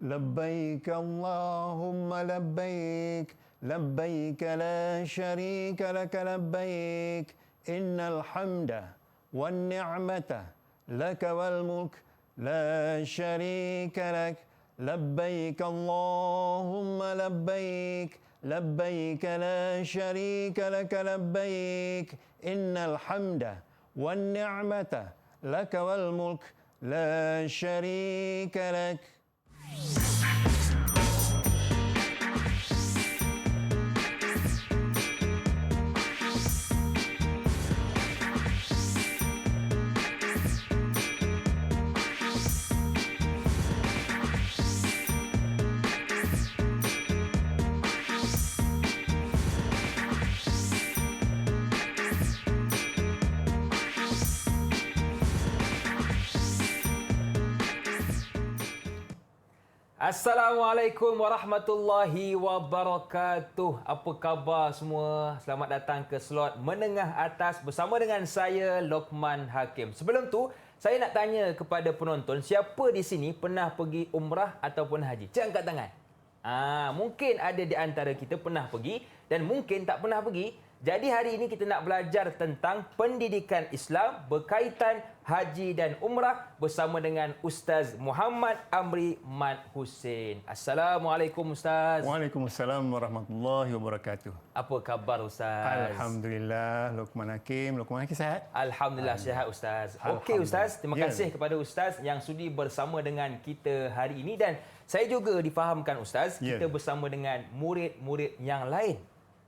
لبيك اللهم لبيك لبيك لا شريك لك لبيك إن الحمد والنعمة لك والملك لا شريك لك لبيك اللهم لبيك لبيك لا شريك لك لبيك إن الحمد والنعمة لك والملك لا شريك لك. Assalamualaikum warahmatullahi wabarakatuh. Apa khabar semua? Selamat datang ke slot menengah atas bersama dengan saya Lokman Hakim. Sebelum tu, saya nak tanya kepada penonton, siapa di sini pernah pergi umrah ataupun haji? Cik angkat tangan. Mungkin ada di antara kita pernah pergi dan mungkin tak pernah pergi. Jadi hari ini kita nak belajar tentang pendidikan Islam berkaitan haji dan umrah bersama dengan Ustaz Muhammad Amri Mat Hussein. Assalamualaikum Ustaz. Waalaikumsalam warahmatullahi wabarakatuh. Apa khabar Ustaz? Alhamdulillah, Lokman Hakim sihat? Alhamdulillah sihat Ustaz. Okey Ustaz, terima kasih kepada Ustaz yang sudi bersama dengan kita hari ini dan saya juga difahamkan Ustaz, kita bersama dengan murid-murid yang lain.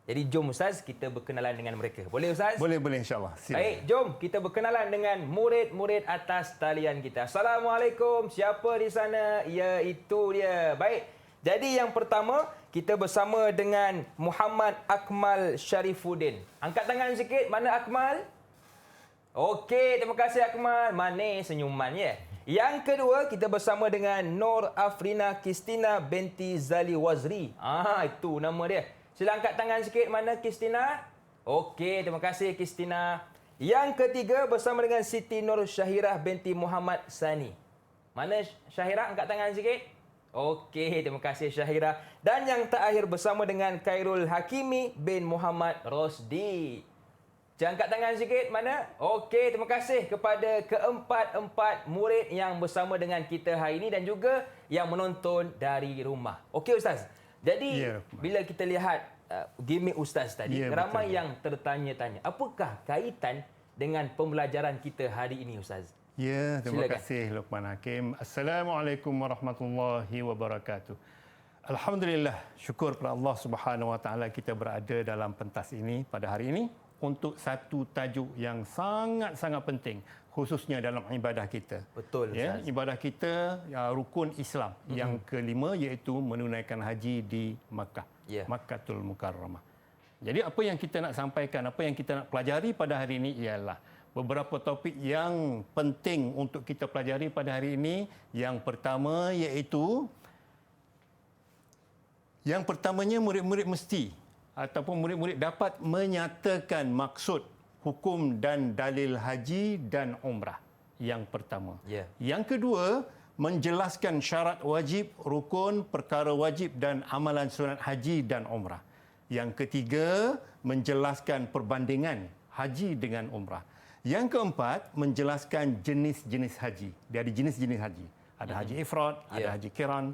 Jadi jom Ustaz, kita berkenalan dengan mereka. Boleh Ustaz? Boleh insyaAllah. Baik, jom kita berkenalan dengan murid-murid atas talian kita. Assalamualaikum. Siapa di sana? Ya, itu dia. Baik. Jadi yang pertama, kita bersama dengan Muhammad Akmal Sharifuddin. Angkat tangan sikit. Mana Akmal? Okey, terima kasih Akmal. Manis senyuman ya. Yang kedua, kita bersama dengan Nur Afrina Kristina binti Zali Wazri. Itu nama dia. Sila angkat tangan sikit. Mana Kristina? Okey, terima kasih Kristina. Yang ketiga bersama dengan Siti Nur Syahirah binti Muhammad Sani. Mana Syahirah? Angkat tangan sikit. Okey, terima kasih Syahirah. Dan yang terakhir bersama dengan Khairul Hakimi bin Muhammad Rosdi. Jangan angkat tangan sikit. Mana? Okey, terima kasih kepada keempat-empat murid yang bersama dengan kita hari ini dan juga yang menonton dari rumah. Okey Ustaz. Jadi, bila kita lihat gimmick Ustaz tadi, ramai yang tertanya-tanya, apakah kaitan dengan pembelajaran kita hari ini Ustaz? Ya, terima kasih Lokman Hakim. Assalamualaikum warahmatullahi wabarakatuh. Alhamdulillah, syukur kepada Allah Subhanahu Wa Taala kita berada dalam pentas ini pada hari ini untuk satu tajuk yang sangat-sangat penting, khususnya dalam ibadah kita. Betul, Ustaz. Ibadah kita rukun Islam yang kelima iaitu menunaikan haji di Makkah, Makkatul Mukarramah. Jadi apa yang kita nak sampaikan, apa yang kita nak pelajari pada hari ini ialah beberapa topik yang penting untuk kita pelajari pada hari ini. Yang pertama iaitu murid-murid mesti ataupun murid-murid dapat menyatakan maksud, hukum dan dalil haji dan umrah. Yang pertama. Yang kedua, menjelaskan syarat wajib, rukun, perkara wajib dan amalan sunat haji dan umrah. Yang ketiga, menjelaskan perbandingan haji dengan umrah. Yang keempat, menjelaskan jenis-jenis haji. Dia ada jenis-jenis haji. Ada haji ifrad, ada haji kiran,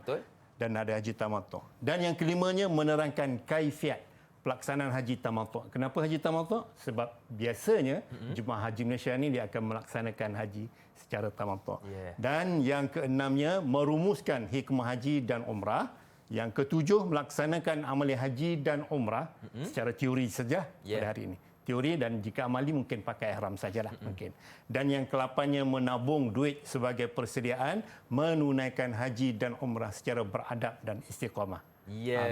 dan ada haji tamattu'. Dan yang kelimanya, menerangkan kaifiat pelaksanaan haji tamattu'. Kenapa haji tamattu'? Sebab biasanya jemaah haji Malaysia ini dia akan melaksanakan haji secara tamattu'. Dan yang keenamnya, merumuskan hikmah haji dan umrah. Yang ketujuh, melaksanakan amalia haji dan umrah secara teori saja pada hari ini. Teori, dan jika amali mungkin pakai ihram sajalah mungkin. Dan yang kelapannya, menabung duit sebagai persediaan menunaikan haji dan umrah secara beradab dan istiqamah.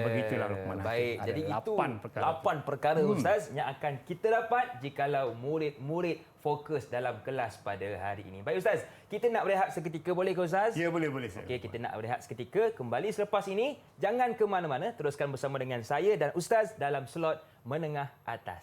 Begitulah Lokman Hakim. Baik, jadi itu 8 perkara Ustaz yang akan kita dapat jikalau murid-murid fokus dalam kelas pada hari ini. Baik Ustaz, kita nak berehat seketika, boleh ke Ustaz? Ya, boleh. Okey, kita nak berehat seketika. Kembali selepas ini, jangan ke mana-mana, teruskan bersama dengan saya dan Ustaz dalam slot menengah atas.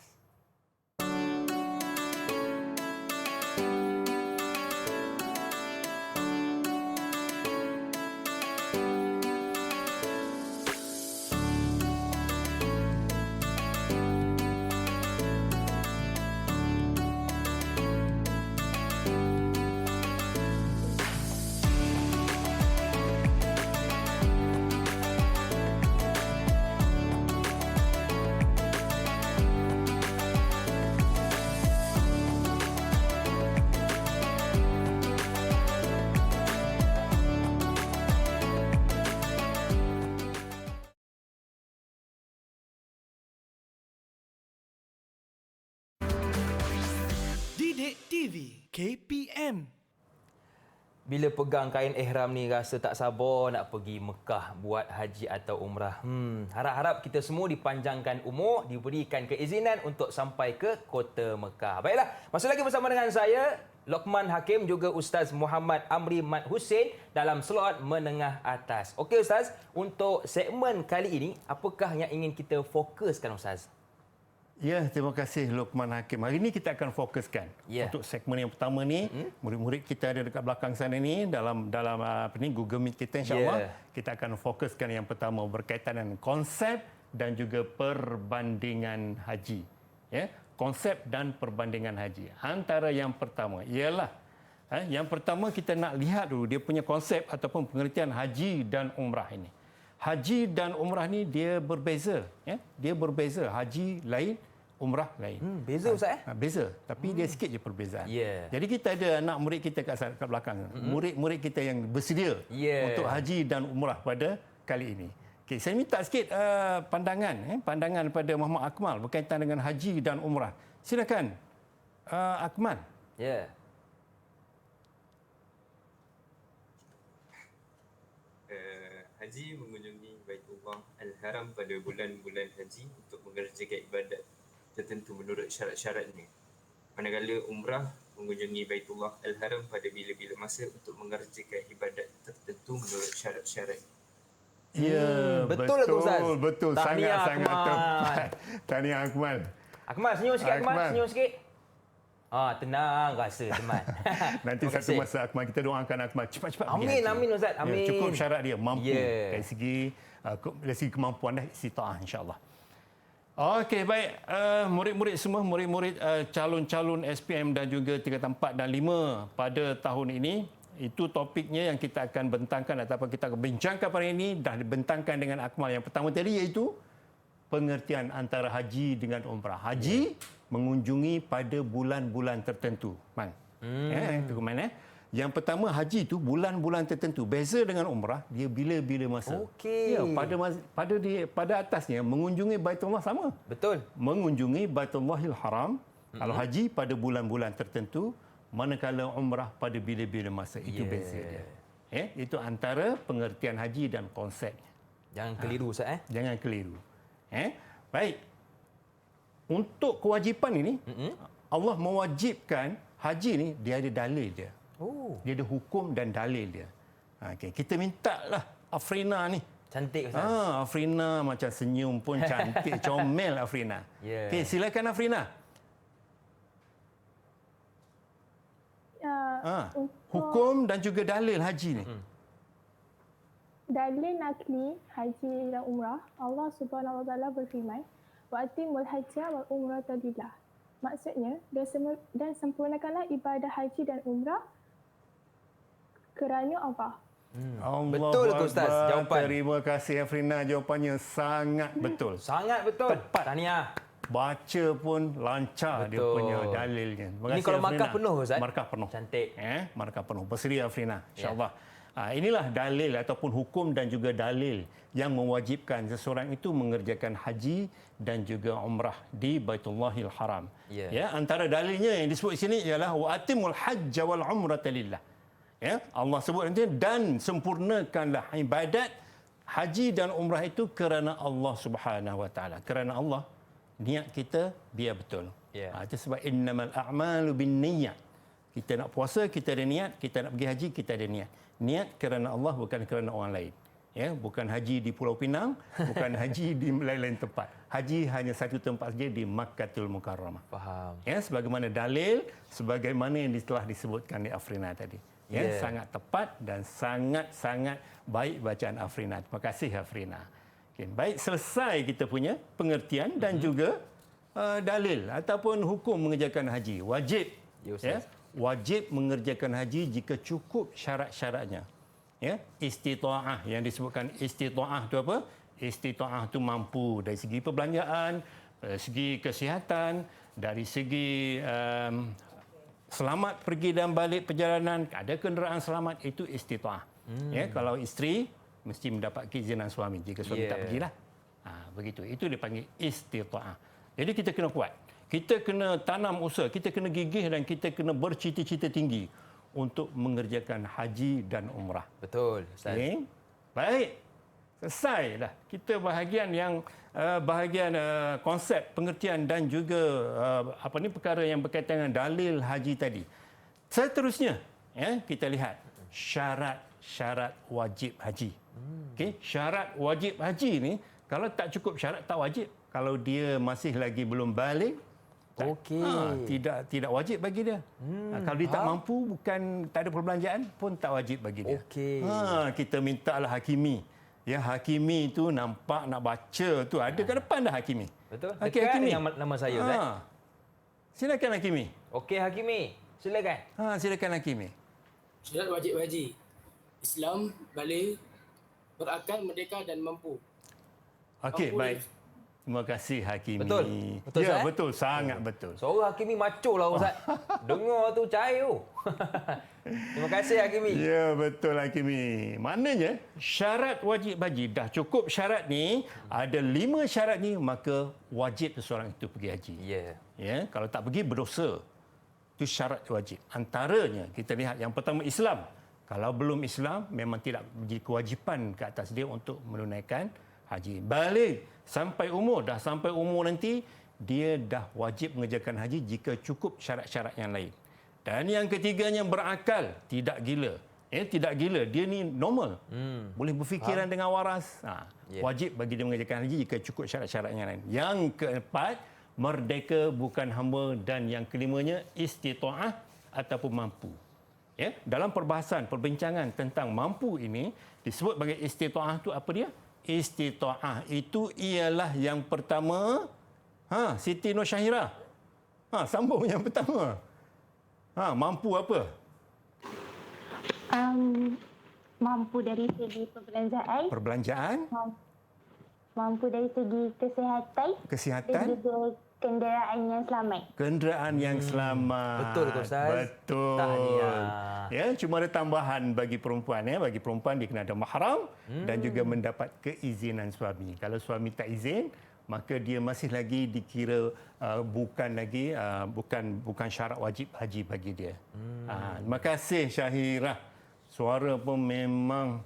Didik TV KPM. Bila pegang kain ihram ni rasa tak sabar nak pergi Mekah buat haji atau umrah. Harap-harap kita semua dipanjangkan umur, diberikan keizinan untuk sampai ke kota Mekah. Baiklah, masih lagi bersama dengan saya Lokman Hakim juga Ustaz Muhammad Amri Mat Hussein dalam slot menengah atas. Okey Ustaz, untuk segmen kali ini apakah yang ingin kita fokuskan Ustaz? Ya, terima kasih Lokman Hakim. Hari ini kita akan fokuskan untuk segmen yang pertama ni. Murid-murid kita ada dekat belakang sana ni dalam Google Meet kita, insya-Allah kita akan fokuskan yang pertama berkaitan dengan konsep dan juga perbandingan haji. Ya, konsep dan perbandingan haji. Antara yang pertama ialah yang pertama kita nak lihat dulu dia punya konsep ataupun pengertian haji dan umrah ini. Haji dan umrah ni dia berbeza, ya. Dia berbeza. Haji lain, umrah lain. Beza Ustaz Beza, tapi dia sikit je perbezaan. Jadi kita ada anak murid kita kat belakang. Murid-murid kita yang bersedia untuk haji dan umrah pada kali ini. Okay, saya minta sikit pandangan pada Muhammad Akmal berkaitan dengan haji dan umrah. Silakan Akmal. Haji mengunjungi Baitullah Al-Haram pada bulan-bulan haji untuk mengerjakan ibadat tertentu menurut syarat-syaratnya. Manakala umrah mengunjungi Baitullah Al-Haram pada bila-bila masa untuk mengerjakan ibadat tertentu menurut syarat-syarat. Ya, betul ke Ustaz? Betul. Sangat-sangat tepat. Tahniah Akmal. Akmal senyum sikit Akmal, senyum sikit. Tenang rasa teman. Nanti satu masa Akmal, kita doakan Akmal cepat-cepat. Amin Ustaz, amin. Ya, cukup syarat dia mampu dari segi kemampuan istitaah, insya-Allah. Okey, baik. Murid-murid semua, murid-murid calon-calon SPM dan juga tingkatan 4 dan 5 pada tahun ini, itu topiknya yang kita akan bentangkan ataupun kita akan bincangkan pada ini dah dibentangkan dengan Akmal yang pertama tadi, iaitu pengertian antara haji dengan umrah. Haji mengunjungi pada bulan-bulan tertentu. Itu ke mana? Yang pertama, haji itu bulan-bulan tertentu. Beza dengan umrah, dia bila-bila masa. Ya, pada atasnya mengunjungi Baitullah sama. Betul. Mengunjungi Baitullahil Haram. Kalau haji pada bulan-bulan tertentu, manakala umrah pada bila-bila masa. Itu beza dia. Itu antara pengertian haji dan konsepnya. Jangan keliru Ustaz. Jangan keliru. Baik. Untuk kewajipan ini, Allah mewajibkan haji ni, dia ada dalil dia. Dia ada hukum dan dalil dia. Kita mintalah Afrina ni. Cantik Ustaz. Afrina macam senyum pun cantik, comel Afrina. Okey, silakan Afrina. Hukum dan juga dalil haji ni. Dalil nakli haji dan umrah, Allah Subhanahu Wa Taala berfirman, wa atimul hajja wal umrata lillah. Maksudnya, dan sempurnakanlah ibadah haji dan umrah kerana Allah. Betul ke Ustaz jawapan? Terima kasih Afrina, jawapannya sangat betul. Sangat betul. Tepat. Tahniah. Baca pun lancar dia punya dalilnya. Ini kalau markah penuh Ustaz? Markah penuh. Cantik. Markah penuh. Bersedia Afrina, insya-Allah. Inilah dalil ataupun hukum dan juga dalil yang mewajibkan seseorang itu mengerjakan haji dan juga umrah di Baitullahil Haram. Antara dalilnya yang disebut di sini ialah wa atimul hajj wal umrata lillah. Allah sebut nanti, dan sempurnakanlah ibadat haji dan umrah itu kerana Allah Subhanahu Wa Taala. Kerana Allah, niat kita biar betul. Itu sebab innamal a'malu binniyat. Kita nak puasa, kita ada niat. Kita nak pergi haji, kita ada niat. Niat kerana Allah, bukan kerana orang lain. Bukan haji di Pulau Pinang, bukan haji di lain-lain tempat. Haji hanya satu tempat saja, di Makkatul Mukarramah. Faham. Sebagaimana dalil, sebagaimana yang telah disebutkan di Afrina tadi. Sangat tepat dan sangat-sangat baik bacaan Afrina. Terima kasih Afrina. Baik, selesai kita punya pengertian dan juga dalil ataupun hukum mengerjakan haji. Wajib. Wajib mengerjakan haji jika cukup syarat-syaratnya. Istita'ah, yang disebutkan istita'ah itu apa? Istita'ah itu mampu dari segi perbelanjaan, dari segi kesihatan, dari segi selamat pergi dan balik perjalanan, ada kenderaan selamat, itu istita'ah. Kalau isteri mesti mendapat keizinan suami, jika suami tak pergilah. Begitu. Itu dipanggil istita'ah. Jadi kita kena kuat. Kita kena tanam usaha, kita kena gigih dan kita kena bercita-cita tinggi untuk mengerjakan haji dan umrah. Betul, Ustaz. Okay? Baik. Selesai dah. Kita bahagian konsep, pengertian dan juga perkara yang berkaitan dengan dalil haji tadi. Seterusnya, kita lihat syarat-syarat wajib haji. Okay? Syarat wajib haji ni, kalau tak cukup syarat, tak wajib. Kalau dia masih lagi belum balik, tidak wajib bagi dia. Kalau dia tak mampu, tak ada perbelanjaan pun tak wajib bagi dia. Kita mintalah hakimi. Ya, hakimi tu nampak nak baca tu ada kat depan dah hakimi. Betul. Okey, Dekat hakimi. dengan nama saya, Ustaz. Silakan hakimi. Okey, hakimi. Silakan. Silakan hakimi. Syarat wajib haji. Islam, balik, berakal, merdeka dan mampu. Okey, Mampu. baik. Terima kasih hakimi. Betul? Betul, ya, Ustaz? betul, sangat betul. Suara hakimi maco lah, Ustaz. Dengar tu cair tu. Terima kasih, hakimi. Ya, betul hakimi. Maknanya syarat wajib haji dah cukup syarat ni, ada 5 syarat ni, maka wajib seseorang itu pergi haji. Ya. Ya, kalau tak pergi berdosa. Itu syarat wajib. Antaranya kita lihat yang pertama Islam. Kalau belum Islam memang tidak menjadi kewajipan ke atas dia untuk menunaikan haji. Balik sampai umur nanti dia dah wajib mengerjakan haji jika cukup syarat-syarat yang lain. Dan yang ketiganya berakal, tidak gila. Tidak gila, dia ni normal. Boleh berfikiran dengan waras. Wajib bagi dia mengerjakan haji jika cukup syarat-syarat yang lain. Yang keempat, merdeka bukan hamba, dan yang kelimanya istitaah ataupun mampu. Ya, dalam perbincangan tentang mampu ini disebut sebagai istitaah tu apa dia? Istitaah itu ialah yang pertama, Siti Nur Syahira. Sambung yang pertama. Mampu apa? Mampu dari segi perbelanjaan. Perbelanjaan. Mampu dari segi kesihatan. Kesihatan. Dan juga kenderaan yang selamat. Kenderaan yang selamat. Betul ke, Ustaz? Betul. Tahniah. Ya, cuma ada tambahan bagi perempuan. Ya. Bagi perempuan dia kena ada mahram dan juga mendapat keizinan suami. Kalau suami tak izin, maka dia masih lagi dikira bukan syarat wajib haji bagi dia. Terima kasih Syahirah. Suara pun memang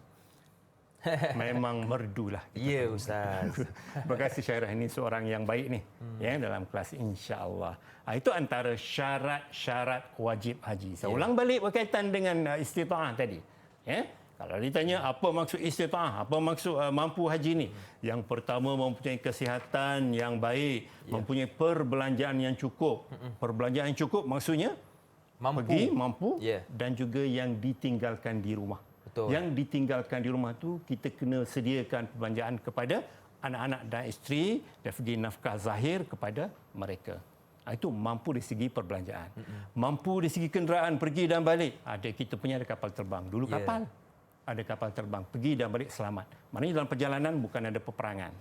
merdulah. Ya, Ustaz. Terima kasih Syahirah, ini seorang yang baik ni ya dalam kelas insya-Allah. Itu antara syarat-syarat wajib haji. Saya ulang balik berkaitan dengan istitaah tadi. Ya. Kalau ditanya apa maksud istitaah, apa maksud mampu haji ni? Yang pertama mempunyai kesihatan yang baik, mempunyai perbelanjaan yang cukup. Perbelanjaan yang cukup maksudnya mampu dan juga yang ditinggalkan di rumah. Betul. Yang ditinggalkan di rumah tu kita kena sediakan perbelanjaan kepada anak-anak dan isteri dan bagi nafkah zahir kepada mereka. Itu mampu dari segi perbelanjaan. Mampu dari segi kenderaan pergi dan balik. Kita punya ada kapal terbang. Dulu kapal. Ada kapal terbang. Pergi dan balik selamat. Maknanya dalam perjalanan bukan ada peperangan.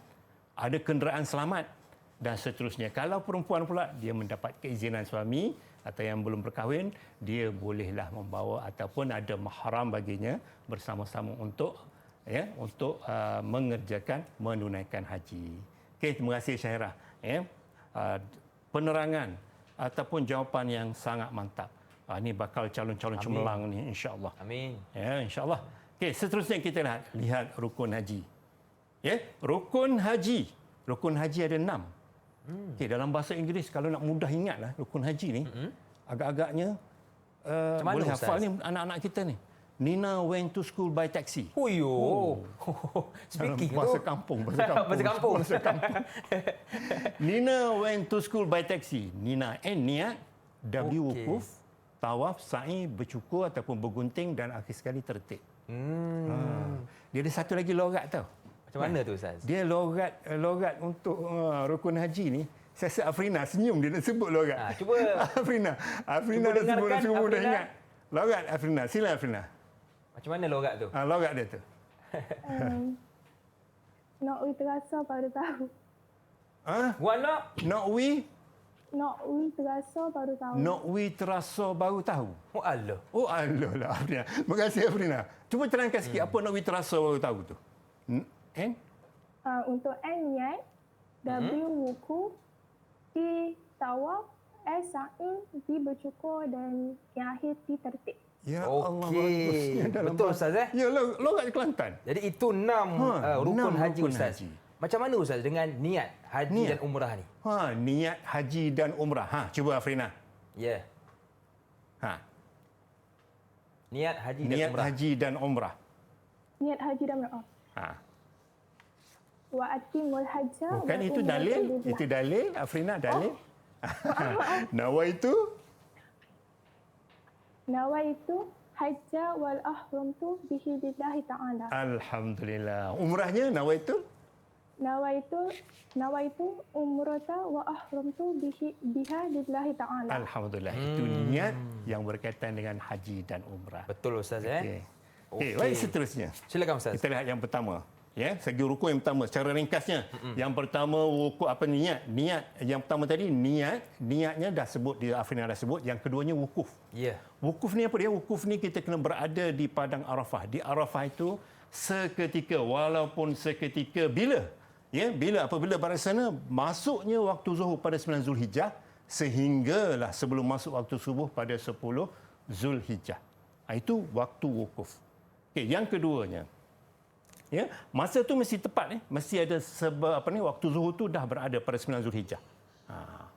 Ada kenderaan selamat dan seterusnya. Kalau perempuan pula, dia mendapat keizinan suami atau yang belum berkahwin, dia bolehlah membawa ataupun ada mahram baginya bersama-sama untuk menunaikan haji. Okey, terima kasih Syahirah. Penerangan ataupun jawapan yang sangat mantap. Ini bakal calon-calon cemerlang ni insya-Allah. Amin. Ya, insya-Allah. Okey, seterusnya kita lihat rukun haji. Ya, rukun haji. Rukun haji ada 6. Okey, dalam bahasa Inggeris kalau nak mudah ingatlah rukun haji ni, agak-agaknya boleh hafal ni anak-anak kita ni. Nina went to school by taxi. Speaking bahasa tu. kampung. Bahasa kampung. Nina went to school by taxi. Nina niat, W wukuf, tawaf, sa'i, bercukur ataupun bergunting dan akhir sekali tertib. Dia ada satu lagi logat tau. Macam mana tu, Ustaz? Dia logat untuk rukun haji ni. Saya rasa Afrina senyum dia nak sebut logat. Cuba. Afrina dah sebut dah semua dah ingat. Logat Afrina. Sila Afrina. Macam mana logat tu? Logat dia tu. Nak terasa baru tahu. Not we terasa baru tahu. Not we terasa baru tahu. Oh Allah. lah Afrina. Terima kasih Afrina. Cuba terangkan sikit apa not we terasa baru tahu tu. Untuk N niat, W wukuf, T tawaf, S sa'i, D bercukur dan yang akhir T tertib. Ya Allah, Okey. bagusnya dalam Betul, bahasa- Ustaz, eh? Ya, logat Kelantan. Jadi itu 6 rukun enam haji rukun Ustaz. haji. Macam mana Ustaz dengan niat haji Niat. dan umrah ni? Niat haji dan umrah. Cuba Afrina. Ya. Ha, Niat haji dan niat umrah. haji dan umrah. Niat haji dan umrah. Ha. Wa atimul hajja Bukan wal itu umrata dalil? lillah. Itu dalil, Afrina, dalil. Nawaitu Nawaitu hajja wal ahramtu bihi lillahi ta'ala. alhamdulillah. Umrahnya nawaitu Nawaitu umrata wa ahramtu biha lillahi ta'ala. alhamdulillah. Itu niat yang berkaitan dengan haji dan umrah. Betul Ustaz, Okey. eh? Okey, baik seterusnya. Silakan Ustaz. Kita lihat yang pertama. Ya, segi rukun yang pertama secara ringkasnya. Yang pertama rukun apa niat? Niat yang pertama tadi niatnya dah sebut di Afrina dah sebut. Yang keduanya wukuf. Ya. Wukuf ni apa dia? Wukuf ni kita kena berada di padang Arafah. Di Arafah itu seketika walaupun seketika bila? Ya, bila apabila berada sana masuknya waktu zuhur pada 9 Zulhijjah sehinggalah sebelum masuk waktu subuh pada 10 Zulhijjah. Itu waktu wukuf. Okey, yang keduanya. Ya, masa tu mesti tepat mesti ada waktu zuhur tu dah berada pada 9 Zulhijjah.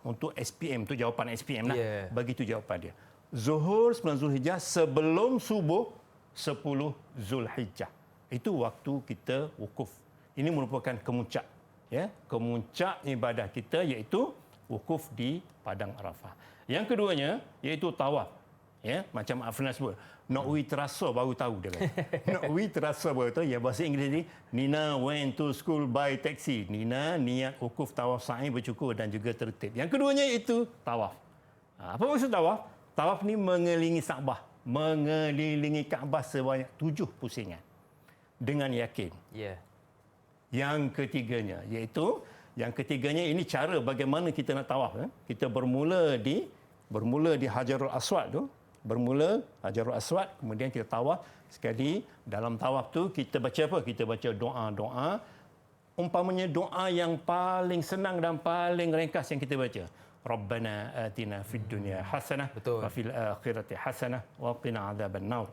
Untuk SPM tu jawapan SPM lah. Yeah. Begitu jawapan dia. Zuhur 9 Zulhijjah sebelum subuh 10 Zulhijjah. Itu waktu kita wukuf. Ini merupakan kemuncak, ya, kemuncak ibadah kita iaitu wukuf di padang Arafah. Yang keduanya iaitu tawaf. Ya, macam Afrina sebut, nak we terasa baru tahu dia kata. Nak we terasa baru tahu. Ya, bahasa Inggeris ni, Nina went to school by taxi. Nina niat wukuf, tawaf, sa'i, bercukur dan juga tertib. Yang keduanya itu tawaf. Apa maksud tawaf? Tawaf ni mengelilingi Kaabah, mengelilingi Kaabah sebanyak 7 pusingan dengan yakin. Ya. Yang ketiganya ini cara bagaimana kita nak tawaf. Kita bermula di Hajarul Aswad tu. Bermula Hajarul Aswad, kemudian kita tawaf. Sekali dalam tawaf tu kita baca apa? Kita baca doa-doa. Umpamanya doa yang paling senang dan paling ringkas yang kita baca. Rabbana atina fid dunya hasanah wa fil akhirati hasanah wa qina adzabannar.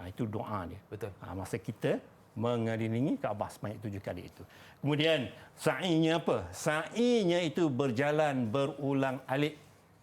Itu doa dia. Betul. Masa kita mengelilingi Kaabah sebanyak 7 kali itu. Kemudian sa'inya apa? Sa'inya itu berjalan berulang-alik.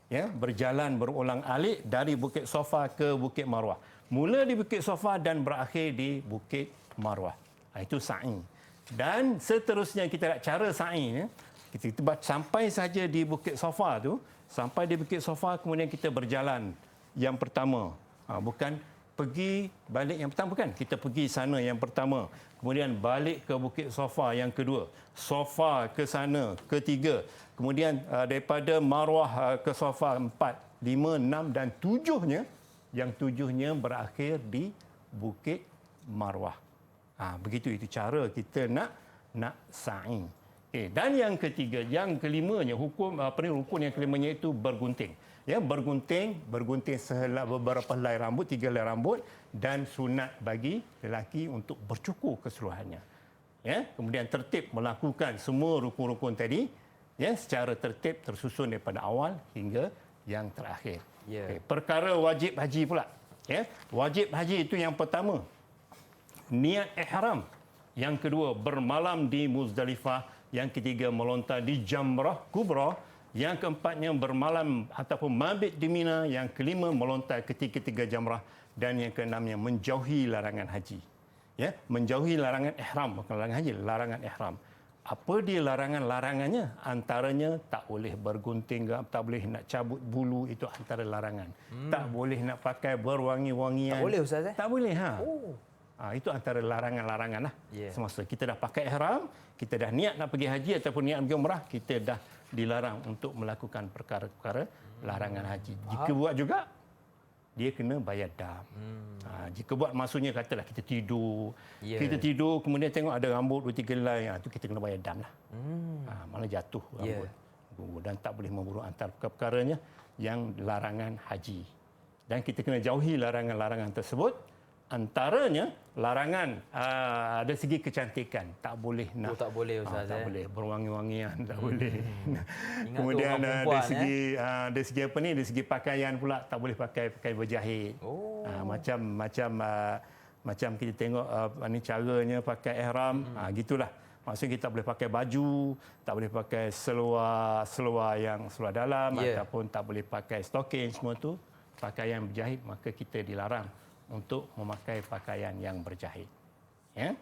Ya, berjalan berulang-alik dari Bukit Safa ke Bukit Marwah. Mula di Bukit Safa dan berakhir di Bukit Marwah. Itu sa'i. Dan seterusnya kita lihat cara sa'i ya. Kita sampai saja di Bukit Safa tu, sampai di Bukit Safa kemudian kita berjalan. Yang pertama, bukan pergi balik yang pertama, bukan. Kita pergi sana yang pertama, kemudian balik ke Bukit Safa yang kedua, Safa ke sana ketiga, kemudian daripada Marwah ke Safa 4, 5, 6 dan 7-nya, yang 7-nya berakhir di Bukit Marwah. Begitu itu cara kita nak sa'i. Dan yang ketiga, yang kelimanya rukun yang kelimanya itu bergunting. Ya, bergunting sehelai beberapa helai rambut, 3 helai rambut dan sunat bagi lelaki untuk bercukur keseluruhannya. Ya, kemudian tertib melakukan semua rukun-rukun tadi ya secara tertib tersusun daripada awal hingga yang terakhir. Yeah. Perkara wajib haji pula. Ya, wajib haji itu yang pertama niat ihram, yang kedua bermalam di Muzdalifah, yang ketiga melontar di Jamrah Kubra, yang keempatnya bermalam ataupun mabit di Mina, yang kelima melontar ketiga-tiga jamrah dan yang keenamnya menjauhi larangan haji. Ya, menjauhi larangan ihram, bukan larangan haji, larangan ihram. Apa dia larangan-larangannya? Antaranya tak boleh bergunting, tak boleh nak cabut bulu, itu antara larangan. Tak boleh nak pakai berwangi-wangian. Tak boleh Ustaz eh? Tak boleh itu antara larangan-larangan lah. Yeah. Semasa kita dah pakai ihram, kita dah niat nak pergi haji ataupun niat pergi umrah, kita dah dilarang untuk melakukan perkara-perkara larangan haji. Jika buat juga, dia kena bayar dam. Jika buat maksudnya katalah kita tidur. Yeah. Kita tidur kemudian tengok ada rambut 2-3 helai, itu kita kena bayar dam lah. Malah jatuh rambut. Dan tak boleh memburu antara perkara-perkaranya yang larangan haji. Dan kita kena jauhi larangan-larangan tersebut. Antaranya larangan dari segi kecantikan, tak boleh nak. tak boleh Ustaz. Tak boleh berwangi-wangian, tak boleh. Ingat Kemudian tu orang perempuan, dari segi apa ni, dari segi pakaian pula tak boleh pakai berjahit. Macam kita tengok ni caranya pakai ihram, gitulah. Maksudnya kita boleh pakai baju, tak boleh pakai seluar dalam ataupun tak boleh pakai stocking, semua tu pakaian berjahit, maka kita dilarang untuk memakai pakaian yang berjahit. Ya.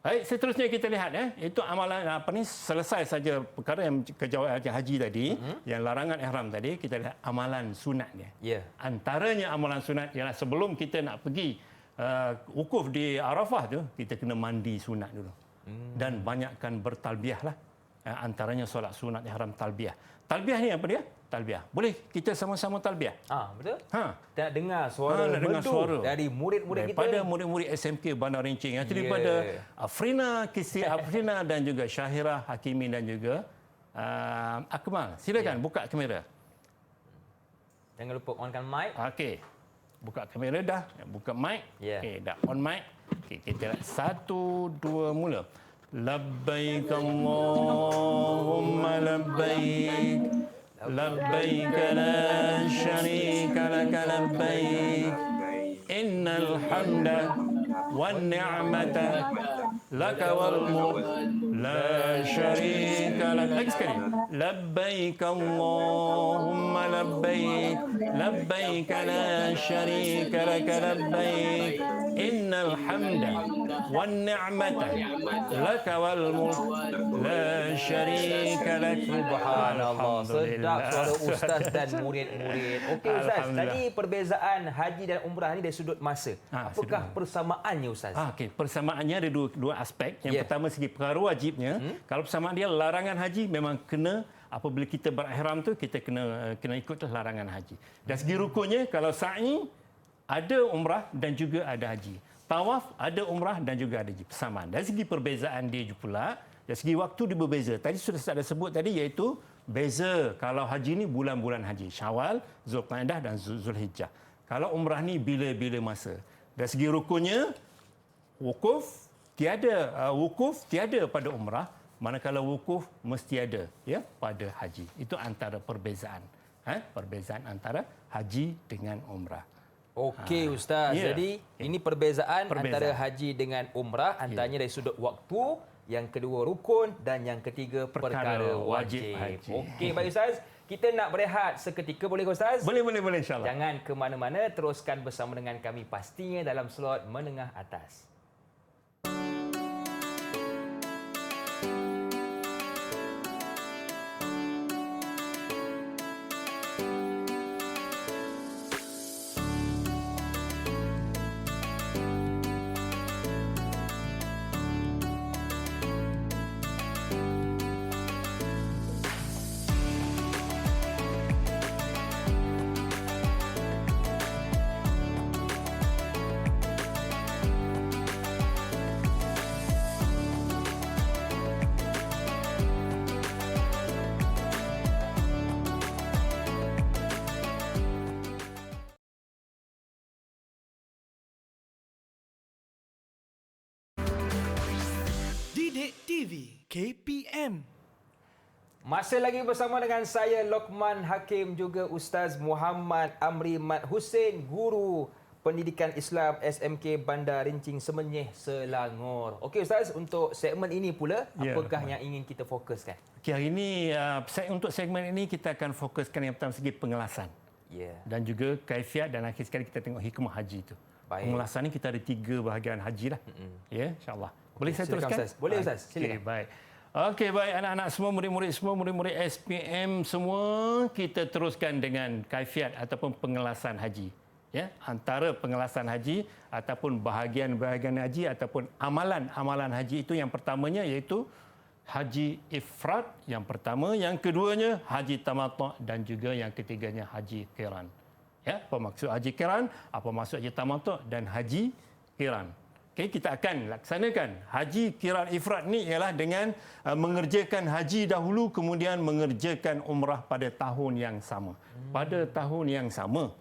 Baik, seterusnya kita lihat itu amalan selesai saja perkara yang kejauhan haji tadi, yang larangan ihram tadi, kita lihat amalan sunat dia. Ya. Antaranya amalan sunat ialah sebelum kita nak pergi wukuf di Arafah tu, kita kena mandi sunat dulu. Dan banyakkan bertalbiahlah. Antaranya solat sunat ihram talbiah. Talbiah ni apa dia? Talbiah. Boleh kita sama-sama talbiah? Betul? Kita nak dengar suara dari murid-murid kita. Daripada murid-murid SMK Bandar Rincing. Daripada Afrina, Kisti Afrina dan juga Syahira Hakimi dan juga Akmal. Silakan buka kamera. Jangan lupa onkan mic. Okey. Buka kamera dah. Buka mic. Okey, dah on mic. Okey, kita lihat 1, 2 mula. Labbaik Allahumma labbaik. Labbaik la syarika laka labbaik. Innal hamda wan ni'mata laka wal mulk la syarika lak. Lagi sekali. Labbaik Allahumma labbaik. Labbaik la syarika laka labbaik. Innal hamda wan ni'mata laka wal mulk la syarika lak. Subhanallah, sedap suara ustaz dan murid-murid. Okey ustaz, tadi perbezaan haji dan umrah ni dari sudut masa. Apakah persamaannya ustaz? Okey, persamaannya ada dua aspek. Yang pertama segi perkara wajibnya. Kalau persamaan dia larangan haji memang kena apabila kita berihram tu kita kena ikut larangan haji. Dan segi rukunnya kalau sa'i ada umrah dan juga ada haji. Tawaf ada umrah dan juga ada haji. Persamaan. Dari segi perbezaan dia pula, dari segi waktu dia berbeza. Tadi sudah saya sebut tadi iaitu beza kalau haji ni bulan-bulan haji. Syawal, Zulqa'dah dan Zulhijjah. Kalau umrah ni bila-bila masa. Dari segi rukunnya, wukuf tiada pada umrah, manakala wukuf mesti ada pada haji. Itu antara perbezaan. Perbezaan antara haji dengan umrah. Okey ustaz. Jadi ini perbezaan antara haji dengan umrah, antaranya dari sudut waktu, yang kedua rukun dan yang ketiga perkara wajib. Okey baik ustaz. Kita nak berehat seketika, boleh ke ustaz? Boleh insya-Allah. Jangan ke mana-mana, teruskan bersama dengan kami pastinya dalam slot menengah atas. Didik TV KPM. Masih lagi bersama dengan saya Lokman Hakim, juga Ustaz Muhammad Amri Mat Hussein, guru pendidikan Islam SMK Bandar Rincing Semenyih, Selangor. Okey Ustaz, untuk segmen ini pula apakah yang ingin kita fokuskan? Okey, hari ini untuk segmen ini kita akan fokuskan yang pertama segi pengelasan. Dan juga kaifiat, dan akhir sekali kita tengok hikmah haji itu. Pengelasan ni kita ada 3 bahagian haji lah. InsyaAllah. Boleh saya teruskan? Ustaz. Boleh Ustaz, silakan. Baik. Okey, baik anak-anak semua, murid-murid SPM semua, kita teruskan dengan kaifiat ataupun pengelasan haji. Antara pengelasan haji ataupun bahagian-bahagian haji ataupun amalan-amalan haji itu, yang pertamanya iaitu haji ifrad yang pertama, yang keduanya haji tamattu' dan juga yang ketiganya haji qiran. Apa maksud haji qiran? Apa maksud haji tamattu' dan haji qiran? Okay, kita akan laksanakan haji qiran ifrad ni ialah dengan mengerjakan haji dahulu kemudian mengerjakan umrah pada tahun yang sama. Pada tahun yang sama.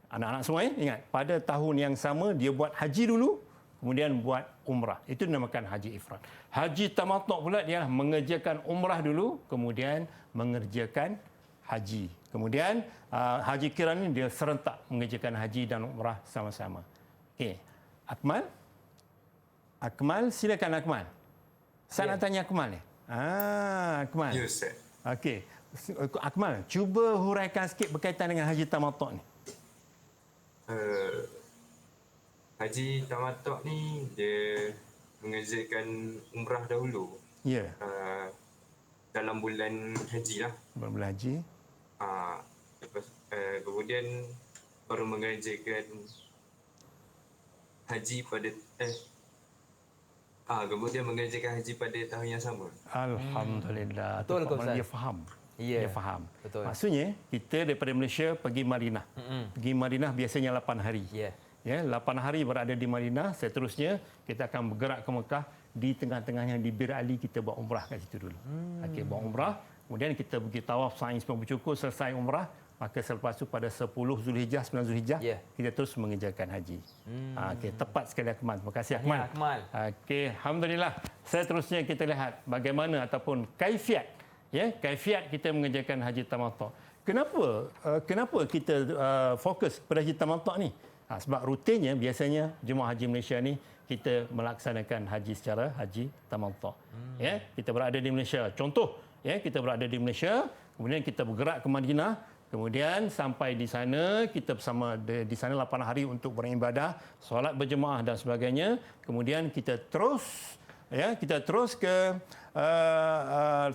Anak-anak semua ingat, pada tahun yang sama dia buat haji dulu, kemudian buat umrah. Itu dinamakan haji ifrad. Haji tamattu' pula dia mengerjakan umrah dulu, kemudian mengerjakan haji. Kemudian haji kiran ini dia serentak mengerjakan haji dan umrah sama-sama. Okey. Akmal, silakan Akmal. Saya nak tanya Akmal ni. Akmal. Ya, Ustaz. Okey. Akmal, cuba huraikan sikit berkaitan dengan haji tamattu' ni. Haji tamattu' ni dia mengerjakan umrah dahulu. Ya. Dalam bulan haji lah. Bulan haji. Kemudian baru mengerjakan haji pada kemudian mengerjakan haji pada tahun yang sama. Alhamdulillah. Betul ke, Ustaz? Dia faham. Ya. Dia faham. Betul. Maksudnya kita daripada Malaysia pergi Madinah. Pergi Madinah biasanya 8 hari. Ya. Ya, 8 hari berada di Madinah, seterusnya kita akan bergerak ke Mekah, di tengah-tengahnya di Bir Ali kita buat umrah kat situ dulu. Okey, buat umrah, kemudian kita pergi tawaf sa'i semua bercukur, selesai umrah, maka selepas itu pada 10 Zulhijjah, 9 Zulhijjah, kita terus mengerjakan haji. Okey, tepat sekali Akmal. Terima kasih Akmal. Akmal. Okey, alhamdulillah. Seterusnya kita lihat bagaimana ataupun kaifiat kita mengerjakan haji tamattu'. Kenapa kita fokus pada haji tamattu' ni? Sebab rutinnya biasanya jemaah haji Malaysia ni kita melaksanakan haji secara haji tamattu'. Ya, kita berada di Malaysia. Contoh, kita berada di Malaysia, kemudian kita bergerak ke Madinah, kemudian sampai di sana kita bersama di sana 8 hari untuk beribadah, solat berjemaah dan sebagainya. Kemudian kita terus ke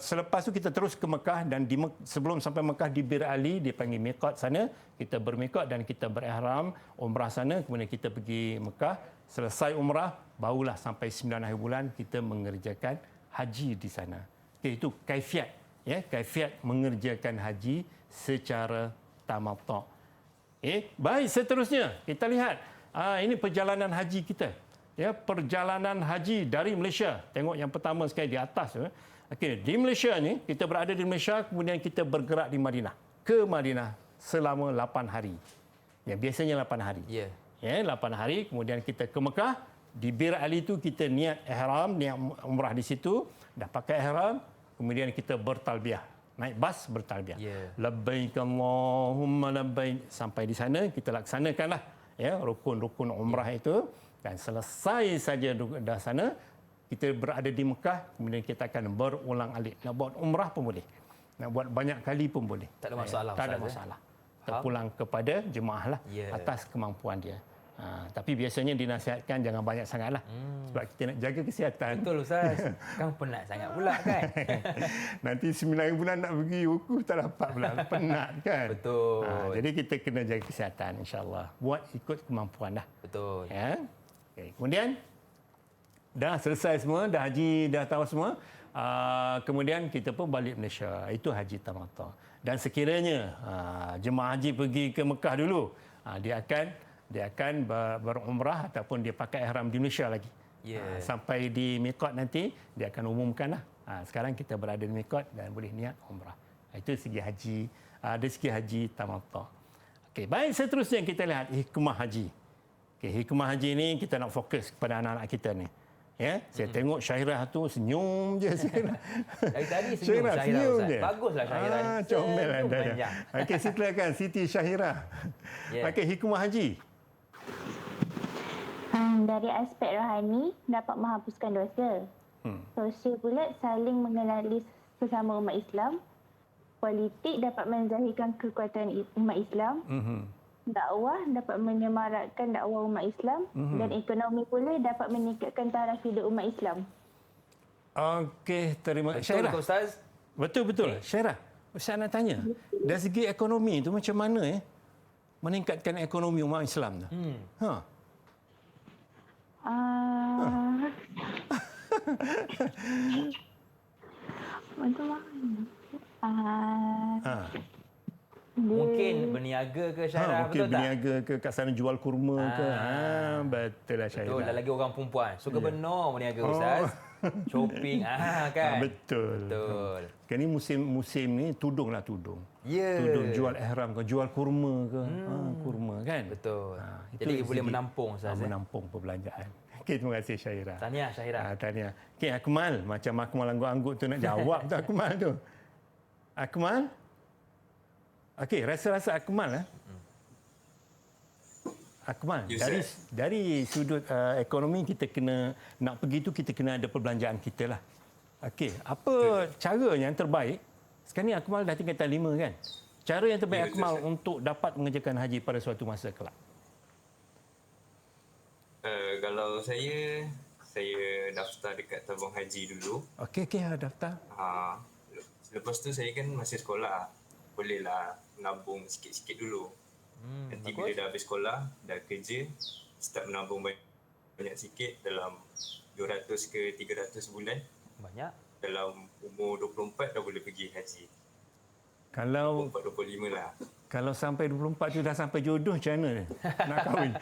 selepas itu kita terus ke Mekah, dan sebelum sampai Mekah di Bir Ali dipanggil miqat sana, kita bermiqat dan kita berihram umrah sana, kemudian kita pergi Mekah, selesai umrah barulah sampai 9 hari bulan kita mengerjakan haji di sana. Okay, itu kaifiat mengerjakan haji secara tamattu'. Baik, seterusnya kita lihat ini perjalanan haji kita. Ya, perjalanan haji dari Malaysia. Tengok yang pertama sekali di atas. Okey, di Malaysia ni kita berada di Malaysia, kemudian kita bergerak di Madinah. Ke Madinah selama 8 hari. Ya, biasanya 8 hari. Ya, 8 hari, kemudian kita ke Mekah. Di Bir Ali itu kita niat ihram, niat umrah di situ, dah pakai ihram, kemudian kita bertalbiyah. Naik bas bertalbiyah. Labbaik Allahumma labbaik. Sampai di sana kita laksanakanlah rukun-rukun umrah itu. Dan selesai saja dah sana, kita berada di Mekah, kemudian kita akan berulang-alik. Nak buat umrah pun boleh. Nak buat banyak kali pun boleh. Tak ada masalah. Tak ada masalah. Terpulang kepada jemaah lah atas kemampuan dia. Tapi biasanya dinasihatkan jangan banyak sangatlah. Sebab kita nak jaga kesihatan. Betul Ustaz. Kan penat sangat pula kan. Nanti 9 bulan nak pergi wukuf tak dapat pula. Penat kan. Betul. Jadi kita kena jaga kesihatan insya-Allah. Buat ikut kemampuan dah. Betul. Ya. Okay. Kemudian dah selesai semua, dah haji, dah tahu semua. Kemudian kita pun balik Malaysia. Itu haji tamattu'. Dan sekiranya jemaah haji pergi ke Mekah dulu, dia akan berumrah ataupun dia pakai ihram di Malaysia lagi. Sampai di miqat nanti dia akan umumkanlah. Sekarang kita berada di miqat dan boleh niat umrah. Itu segi haji, dari segi haji tamattu'. Okey, baik, seterusnya kita lihat hikmah haji. Okay, hikmah haji ni kita nak fokus kepada anak-anak kita ni. Ya, saya tengok Syahirah tu senyum je Syahirah. Dari tadi senyum Syahirah Ustaz. Baguslah Syahirah ni. Comel anda. Okey, silakan Siti Syahirah. Okey, hikmah haji. Dari aspek rohani dapat menghapuskan dosa. Sosial pula saling mengenali sesama umat Islam. Politik dapat menzahirkan kekuatan umat Islam. Dakwah dapat menyemarakkan dakwah umat Islam, dan ekonomi pula dapat meningkatkan taraf hidup umat Islam. Okey, terima kasih. Betul Ustaz? Betul. Syarah, saya nak tanya, dari segi ekonomi tu macam mana meningkatkan ekonomi umat Islam tu? Mungkin berniaga ke Syarah, mungkin betul tak? berniaga ke, kat sana jual kurma ke. Betul lah Syarah. Betul, dah lagi orang perempuan. Suka benar berniaga Ustaz. shopping. Kan? Betul. Betul. Sekarang ni musim ni tudung. Ya. Tudung jual ihram ke, jual kurma ke. Kurma kan. Betul. Itu Jadi dari boleh segi- menampung Ustaz. menampung perbelanjaan. Okey, terima kasih Syairah. Tahniah Syahira. Tahniah. Okey, Akmal. Macam Akmal angguk-angguk tu nak jawab tu Akmal tu. Akmal? Okey, rasa-rasa Akmal Akmal, Ya, dari sudut ekonomi kita kena nak pergi tu kita kena ada perbelanjaan kita lah. Okey, apa cara yang terbaik? Sekarang ni Akmal dah tingkatan 5 kan? Cara yang terbaik Ya, Akmal betul, untuk dapat mengerjakan haji pada suatu masa kelak. Kalau saya daftar dekat tabung haji dulu. Okey, daftar. Lepas tu saya kan masih sekolah. Bolehlah nabung sikit-sikit dulu. Nanti bila dah habis sekolah, dah kerja, start menabung banyak sikit dalam 200 ke 300 bulan. Banyak. Dalam umur 24 dah boleh pergi haji. Kalau 24-25 lah. Kalau sampai 24 tu dah sampai jodoh macam mana? Nak kahwin.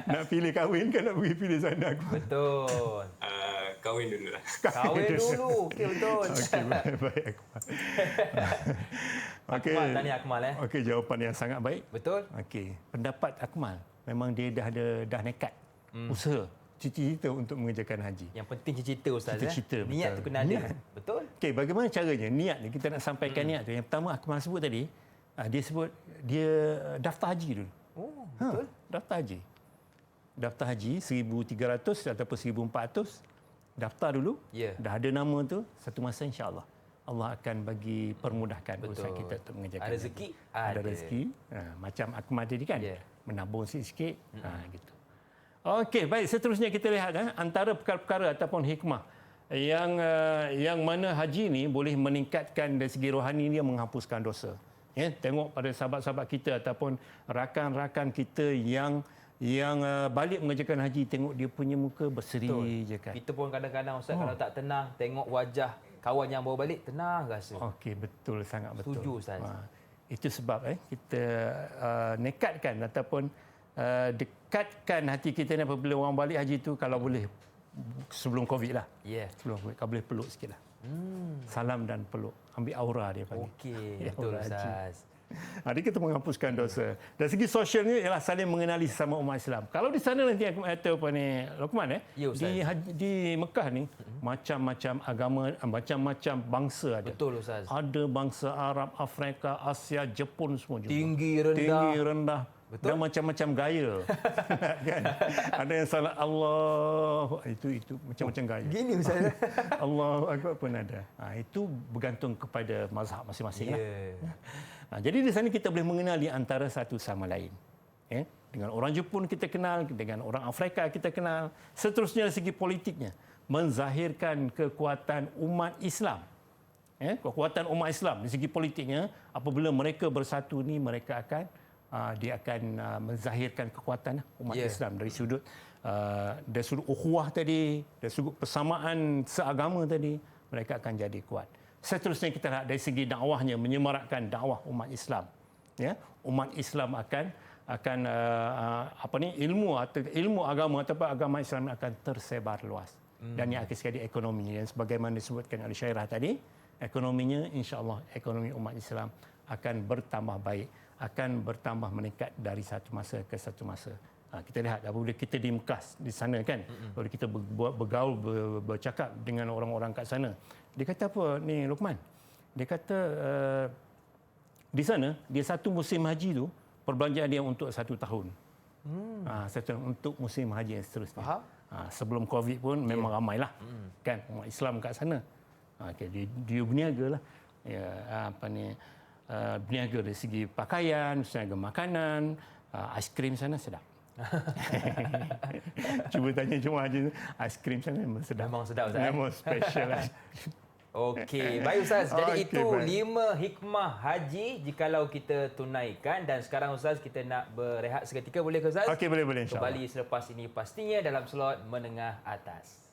nak pilih kahwin kan nak pergi pilih sana. Betul. Kahwin dulu lah. Kahwin dulu. Okey, betul. Okey, baik Akmal. Okey. Akmal, tahniah Akmal Okey, jawapan yang sangat baik. Betul. Okey, pendapat Akmal memang dia dah nekat usaha cita-cita untuk mengerjakan haji. Yang penting cita-cita Ustaz. Cita-cita, Niat betul. tu kena ada. Niat. Betul. Okey, bagaimana caranya? Niat ni kita nak sampaikan niat tu. Yang pertama Akmal sebut tadi, dia sebut dia daftar haji dulu. Oh, betul. Daftar haji. Daftar haji 1,300 ataupun 1,400. Daftar dulu. Ya. Dah ada nama tu, satu masa insya-Allah Allah akan bagi permudahkan Betul. usaha kita untuk mengerjakan. Ada rezeki? Ada Ada. rezeki. Macam Akmal tadi kan. Ya. Menabung sikit-sikit. Gitu. Okey, baik, seterusnya kita lihat antara perkara-perkara ataupun hikmah yang mana haji ni boleh meningkatkan dari segi rohani, dia menghapuskan dosa. Ya, tengok pada sahabat-sahabat kita ataupun rakan-rakan kita yang balik mengerjakan haji, tengok dia punya muka berseri je kan. Kita pun kadang-kadang Ustaz kalau tak tenang tengok wajah kawan yang bawa balik, tenang rasa. Okey, betul, sangat betul. Setuju Ustaz. Itu sebab kita nekatkan ataupun dekatkan hati kita ni apabila orang balik haji tu, kalau boleh sebelum Covid lah. Ya. Sebelum Covid, kalau boleh peluk sikit lah. Salam dan peluk. Ambil aura dia panggil. Okey, Ya, betul aura haji. Ustaz. Dia kita menghapuskan dosa. Dari segi sosial ni ialah saling mengenali sesama umat Islam. Kalau di sana nanti aku kata apa ni, Luqman Ya, Ustaz. di Mekah ni macam-macam agama, macam-macam bangsa ada. Betul Ustaz. Ada bangsa Arab, Afrika, Asia, Jepun semua jumpa. Tinggi, rendah. Tinggi, rendah. Betul. Dan macam-macam gaya. Kan? Ada yang salah Allah, itu macam-macam gaya. Gini Ustaz. Allahu Akbar pun ada. Itu bergantung kepada mazhab masing-masing. Ya. Jadi di sana kita boleh mengenali antara satu sama lain. Dengan orang Jepun kita kenal, dengan orang Afrika kita kenal. Seterusnya dari segi politiknya, menzahirkan kekuatan umat Islam. Kekuatan umat Islam dari segi politiknya, apabila mereka bersatu ni, mereka akan dia akan menzahirkan kekuatan umat Islam dari sudut ukhuwah tadi, dari sudut persamaan seagama tadi, mereka akan jadi kuat. Seterusnya kita lihat dari segi dakwahnya, menyemarakkan dakwah umat Islam. Umat Islam akan ilmu agama ataupun agama Islam akan tersebar luas. Dan yang akhir sekali ekonominya, yang sebagaimana disebutkan oleh Syairah tadi, ekonominya insya-Allah ekonomi umat Islam akan bertambah baik, akan bertambah meningkat dari satu masa ke satu masa. Kita lihat apabila kita di Mekah di sana kan, apabila kita bergaul bercakap dengan orang-orang kat sana, dia kata apa ni Luqman? Dia kata di sana dia satu musim haji tu perbelanjaan dia untuk 1 tahun. Untuk musim haji yang seterusnya. Faham? Sebelum Covid pun memang ramailah kan umat Islam kat sana. Dia berniaga lah. Berniaga dari segi pakaian, berniaga makanan, aiskrim sana sedap. Cuba tanya jemaah haji, aiskrim sana memang sedap. Memang sedap Ustaz. Memang special lah. Okey, baik Ustaz. Jadi Okey, itu baik. 5 hikmah haji jikalau kita tunaikan. Dan sekarang Ustaz kita nak berehat seketika, boleh ke Ustaz? Okey, boleh insya-Allah. Kembali selepas ini pastinya dalam slot menengah atas.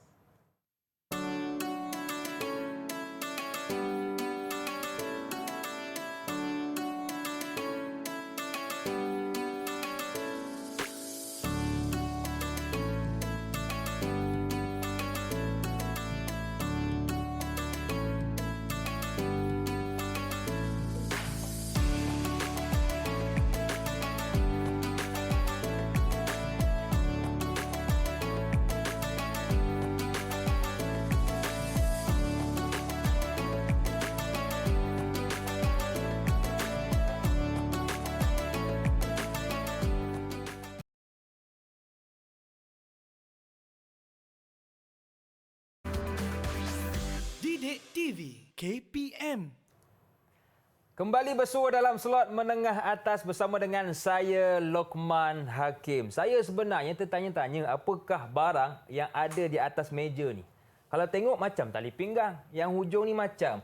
Didik TV KPM. Kembali bersua dalam slot menengah atas bersama dengan saya, Lokman Hakim. Saya sebenarnya tertanya-tanya apakah barang yang ada di atas meja ni. Kalau tengok macam tali pinggang, yang hujung ni macam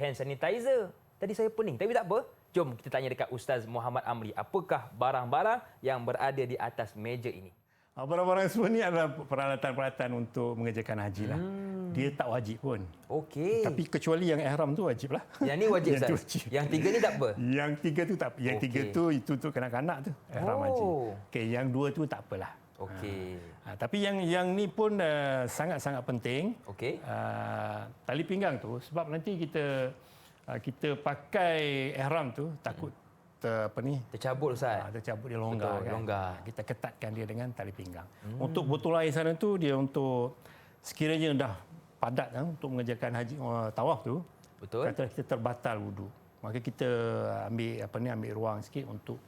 hand sanitizer. Tadi saya pening, tapi tak apa. Jom kita tanya dekat Ustaz Muhammad Amri, apakah barang-barang yang berada di atas meja ini? Barang-barang semua ni adalah peralatan-peralatan untuk mengerjakan haji lah. Dia tak wajib pun. Okey. Tapi kecuali yang ihram tu wajib lah. Yang ni wajib, Yang tu Ustaz? wajib. Yang tiga ni tak apa? Yang tiga tu tak apa. Yang tiga tu itu untuk kanak-kanak tu. Ihram haji. Okey, yang dua tu tak apalah. Okey. Tapi yang ni pun sangat-sangat penting. Okey. Tali pinggang tu sebab nanti kita pakai ihram tu takut tercabut, Ustaz. tercabut, dia longgar. Betul, kan? longgar. Kita ketatkan dia dengan tali pinggang. Untuk botol air sana tu dia untuk sekiranya dah padat untuk mengerjakan haji tawaf tu. Betul. Kata kita terbatal wudu. Maka kita ambil ruang sikit untuk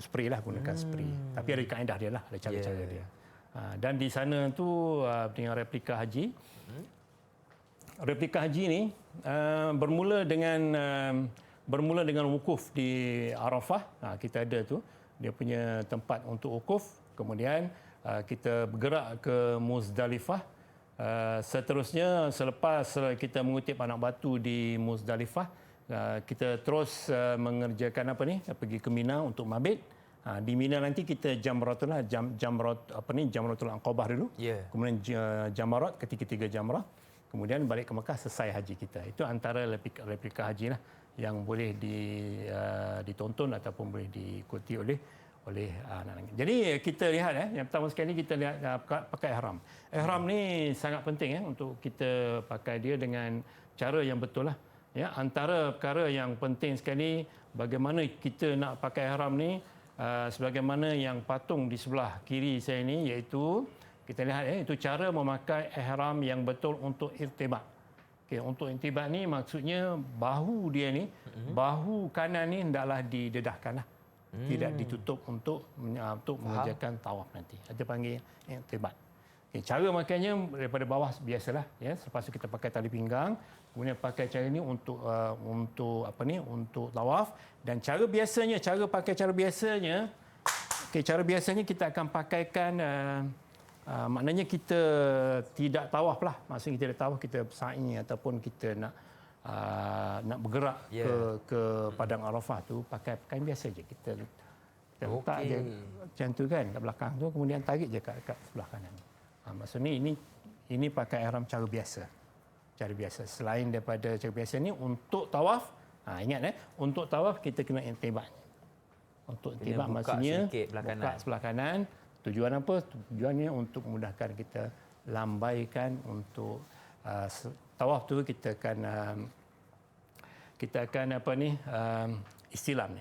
spray lah, gunakan spray. Tapi ada kaedah dia lah, ada cara-cara dia. Dan di sana tu dengan replika haji. Replika haji ni bermula dengan wukuf di Arafah. Kita ada tu dia punya tempat untuk wukuf. Kemudian kita bergerak ke Muzdalifah. Seterusnya selepas kita mengutip anak batu di Muzdalifah, kita terus mengerjakan pergi ke Mina untuk mabit. Di Mina nanti kita jamratul Aqabah dulu. Kemudian jamarat ketiga jamrah. Kemudian balik ke Mekah, selesai haji kita. Itu antara replika haji lah yang boleh ditonton ataupun boleh diikuti oleh anak-anak. Jadi kita lihat yang pertama sekali kita lihat pakai ihram. Ihram ni sangat penting untuk kita pakai dia dengan cara yang betul lah. Ya, antara perkara yang penting sekali bagaimana kita nak pakai ihram ni sebagaimana yang patung di sebelah kiri saya ni, iaitu kita lihat itu cara memakai ihram yang betul untuk irtibat. Okey, untuk irtibat ni maksudnya bahu dia ni, bahu kanan ni hendaklah didedahkanlah. Tidak ditutup untuk mengerjakan tawaf nanti. Ada panggil irtibat. Okay, cara makainya daripada bawah biasalah ya. Selepas itu kita pakai tali pinggang, kemudian pakai cara ini untuk tawaf, dan cara biasanya cara biasanya kita akan pakaikan maknanya kita tidak tawaf lah. Maksudnya kita tidak tawaf, kita sa'i ataupun kita nak bergerak ke padang Arafah tu, pakai pakaian biasa je. Kita letak je macam tu kan kat belakang tu, kemudian tarik je kat sebelah kanan. Maksudnya ini pakai ihram cara biasa. Cara biasa. Selain daripada cara biasa ni untuk tawaf, ingat untuk tawaf kita kena intibat. Untuk intibat maksudnya buka sebelah kanan. Tujuan apa? Tujuannya untuk memudahkan kita lambaikan untuk tawaf tu. Kita akan istilam.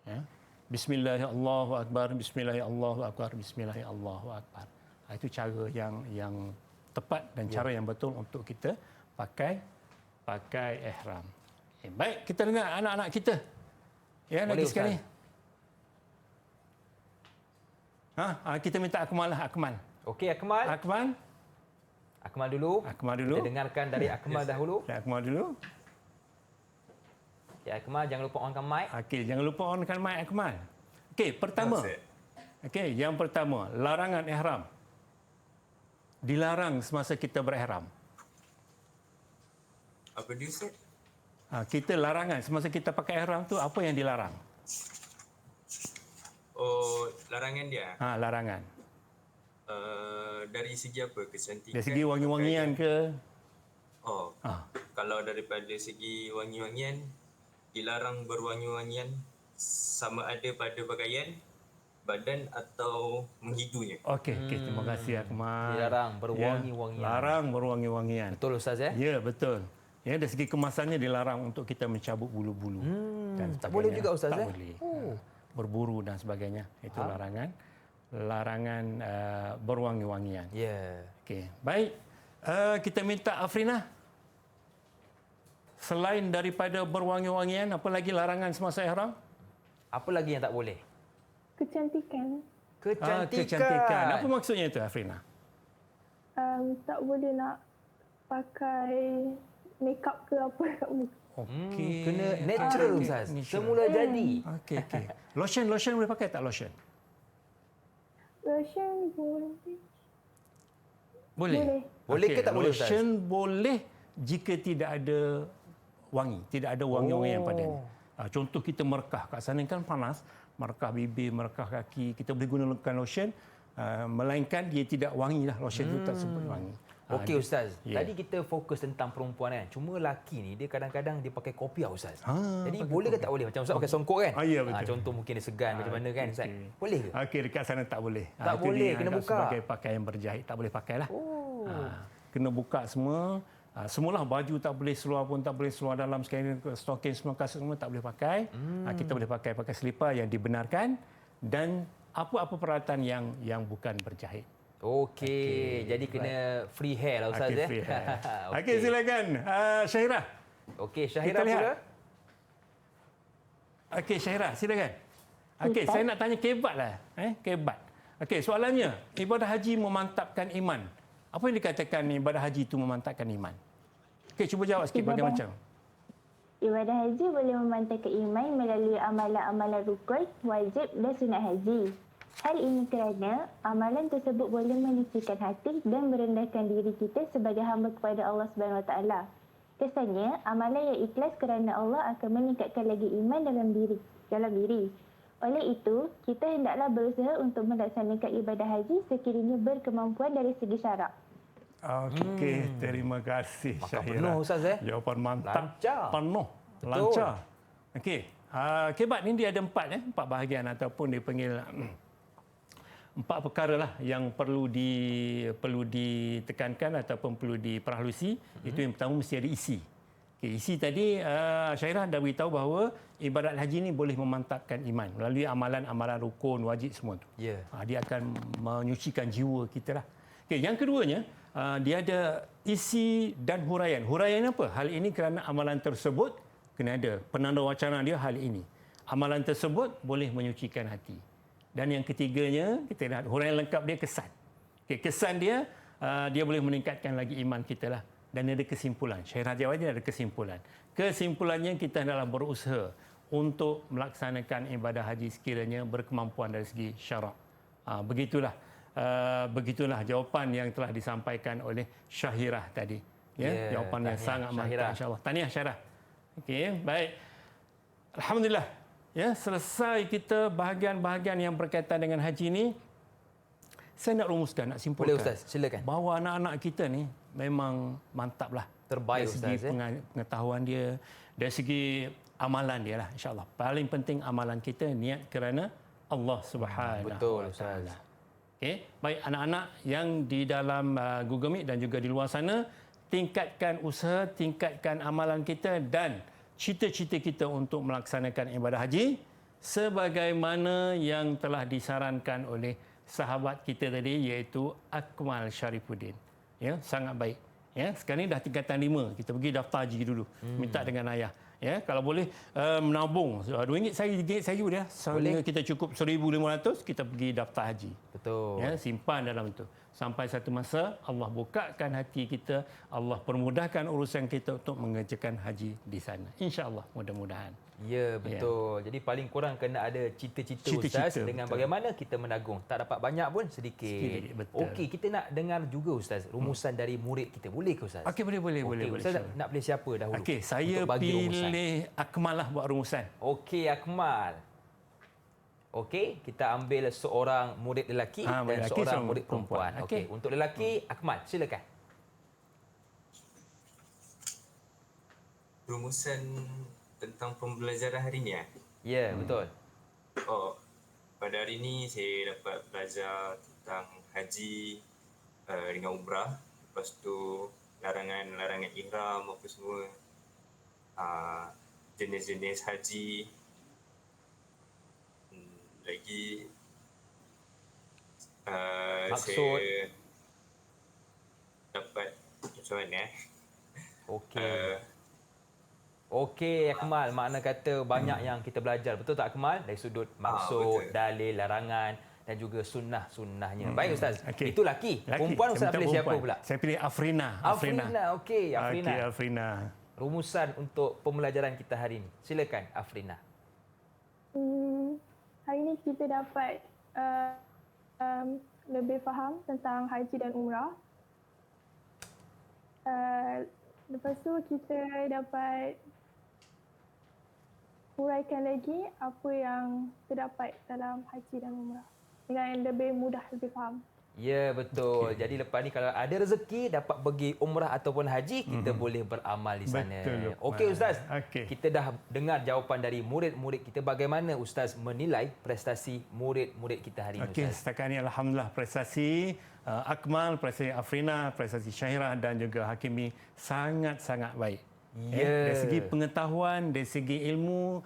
Ya. Bismillahirrahmanirrahim. Bismillahirrahmanirrahim. Bismillahirrahmanirrahim. Itu cara yang tepat dan cara yang betul untuk kita pakai ihram. Baik, kita dengar anak-anak kita. Ya, lagi sekali. Kita minta Akmal. Okey, Akmal. Akmal dulu. Kita dengarkan dari Akmal dahulu. Akmal dulu. Ya, Akmal, jangan lupa onkan mic. Okey, jangan lupa onkan mic Akmal. Okey, pertama. Okey, yang pertama, larangan ihram. Dilarang semasa kita berihram. Apa dia, Ustaz? Kita larangan semasa kita pakai ihram tu, apa yang dilarang? Oh, larangan dia? Larangan. Dari segi apa? Kecantikan? Dari segi wangi-wangian ke? Kalau daripada segi wangi-wangian, dilarang berwangi-wangian sama ada pada pakaian, badan atau menghidunya. Okey, terima kasih Akmal. Dilarang berwangi-wangian. Larang berwangi-wangian. Betul, Ustaz ya? Ya, betul. Ya, dari segi kemasannya dilarang untuk kita mencabut bulu-bulu. Dan tak boleh juga, Ustaz tak boleh. Berburu dan sebagainya. Itu larangan. Larangan berwangi-wangian. Ya. Okey. Baik. Kita minta Afrina. Selain daripada berwangi-wangian, apa lagi larangan semasa ihram? Apa lagi yang tak boleh? Kecantikan. Kecantikan. Apa maksudnya itu, Afrina? Tak boleh nak pakai makeup ke apa kat muka. Okey. Kena natural Okey, Ustaz. natural. Semula jadi. Okey. Lotion boleh pakai tak lotion? Lotion boleh. Boleh. Boleh ke tak boleh, Ustaz? Lotion boleh jika tidak ada wangi, tidak ada wangi-wangi yang padanya. Contoh kita merekah, kat sana kan panas, merekah bibir, merekah kaki, kita boleh gunakan lotion, melainkan dia tidak wangi lah, lotion itu tak sebut wangi. Okey Ustaz, Ya. tadi kita fokus tentang perempuan kan. Cuma lelaki ni dia kadang-kadang dia pakai kopiah Ustaz. pakai Jadi boleh ke tak boleh? Macam Ustaz pakai songkok kan? Ya, betul. Contoh mungkin dia segan macam mana kan Ustaz? Okey. Boleh ke? Okey, dekat sana tak boleh. Tak Itu boleh, dia kena anggap buka. sebagai pakaian berjahit, tak boleh pakai lah. Oh. Kena buka semua. Semualah baju tak boleh, seluar pun tak boleh, seluar dalam sekali, stocking semua, kasut semua tak boleh pakai. Kita boleh pakai selipar yang dibenarkan dan apa-apa peralatan yang bukan berjahit. Okey, jadi kena free hair lah Ustaz Okey, ya. free hair. Okey, silakan. Syahira. Okey, Syahira Kita lihat. pula. Okey, Syahira, silakan. Okey, saya nak tanya kebat lah. Kebat. Okey, soalannya, ibadah haji memantapkan iman. Apa yang dikatakan ibadah haji itu memantapkan iman? Okey, cuba jawab sikit bagaimana macam. Ibadah haji boleh memantapkan iman melalui amalan-amalan rukun, wajib dan sunat haji. Hal ini kerana amalan tersebut boleh menyucikan hati dan merendahkan diri kita sebagai hamba kepada Allah Subhanahu Wa Taala. Kesannya, amalan yang ikhlas kerana Allah akan meningkatkan lagi iman dalam diri. Oleh itu, kita hendaklah berusaha untuk melaksanakan ibadah haji sekiranya berkemampuan dari segi syarak. Okey, terima kasih Makan Syahira. penuh, Ustaz, Jawapan mantap. Lancar. Penuh. Betul. Lancar. Okey. Kebat ni dia ada empat bahagian ataupun dipanggil empat perkara lah yang perlu ditekankan ataupun perlu diperhalusi. Itu yang pertama mesti ada isi. Okay, isi tadi Syairah dah beritahu bahawa ibadat haji ni boleh memantapkan iman melalui amalan-amalan rukun, wajib semua tu. Ya. Dia akan menyucikan jiwa kita lah. Okay, yang keduanya dia ada isi dan huraian. Huraian apa? Hal ini kerana amalan tersebut kena ada penanda wacana dia hal ini. Amalan tersebut boleh menyucikan hati. Dan yang ketiganya, kita lihat huraian lengkap dia kesan. Okay, kesan dia, dia boleh meningkatkan lagi iman kita lah. Dan ada kesimpulan. Syairah jawab dia ada kesimpulan. Kesimpulannya kita adalah berusaha untuk melaksanakan ibadah haji sekiranya berkemampuan dari segi syarak. Begitulah jawapan yang telah disampaikan oleh Syahirah tadi. Ya, jawapan yang sangat mantap insya-Allah. Tahniah Syahirah. Okey, baik. Alhamdulillah. Ya, selesai kita bahagian-bahagian yang berkaitan dengan haji ini. Saya nak rumuskan, nak simpulkan. Boleh Ustaz, silakan. Bahawa anak-anak kita ni memang mantaplah. Terbaik dari segi Ustaz. pengetahuan dia, dari segi amalan dia lah insya-Allah. Paling penting amalan kita niat kerana Allah Subhanahu Betul Wa Taala. Ustaz. Okey, baik anak-anak yang di dalam Google Meet dan juga di luar sana, tingkatkan usaha, tingkatkan amalan kita dan cita-cita kita untuk melaksanakan ibadah haji sebagaimana yang telah disarankan oleh sahabat kita tadi iaitu Akmal Sharifuddin. Ya, sangat baik. Ya, sekarang ni dah tingkatan 5. Kita pergi daftar haji dulu. Minta dengan ayah. Ya, kalau boleh menabung RM2 saya juga dia. Sehingga kita cukup 1,500 kita pergi daftar haji. Betul. Ya, simpan dalam itu. Sampai satu masa Allah bukakan hati kita, Allah permudahkan urusan kita untuk mengerjakan haji di sana. Insya-Allah, mudah-mudahan. Ya, betul. Jadi paling kurang kena ada cita-cita Ustaz dengan betul. bagaimana kita menabung. Tak dapat banyak pun sedikit. Sedikit, betul. Okey, kita nak dengar juga Ustaz rumusan dari murid kita. Boleh ke Ustaz? Okey, boleh. Ustaz nak pilih siapa dahulu? Okey, saya untuk bagi rumusan? pilih Akmal lah buat rumusan. Okey, Akmal. Okey, kita ambil seorang murid lelaki dan lelaki, seorang murid perempuan. Okey. Okey, untuk lelaki, Akmal, silakan. Rumusan tentang pembelajaran hari ni Ya, betul. Pada hari ni saya dapat belajar tentang haji dengan umrah. Lepas tu larangan-larangan ihram apa semua. Jenis-jenis haji. Lagi Maksud. saya dapat macam mana Okey. Okey, Akmal, makna kata banyak yang kita belajar. Betul tak Akmal? Dari sudut maksud, betul. dalil, larangan dan juga sunnah-sunnahnya. Baik Ustaz, Okey. itu laki. Perempuan Ustaz Saya minta pilih siapa perempuan. pula? Saya pilih Afrina. Okey, Afrina. Okey, Afrina. Rumusan untuk pembelajaran kita hari ini. Silakan Afrina. Hari ini kita dapat lebih faham tentang haji dan umrah. Lepas tu kita dapat huraikan lagi apa yang terdapat dalam haji dan umrah dengan lebih mudah, lebih faham. Ya, betul. Jadi lepas ni kalau ada rezeki dapat pergi umrah ataupun haji, kita boleh beramal di sana. Betul, Okey Ustaz. Okey. Kita dah dengar jawapan dari murid-murid kita. Bagaimana Ustaz menilai prestasi murid-murid kita hari ini Okey, Ustaz? setakat ini alhamdulillah prestasi Akmal, prestasi Afrina, prestasi Syahirah dan juga Hakimi sangat-sangat baik. Ya. Dari segi pengetahuan, dari segi ilmu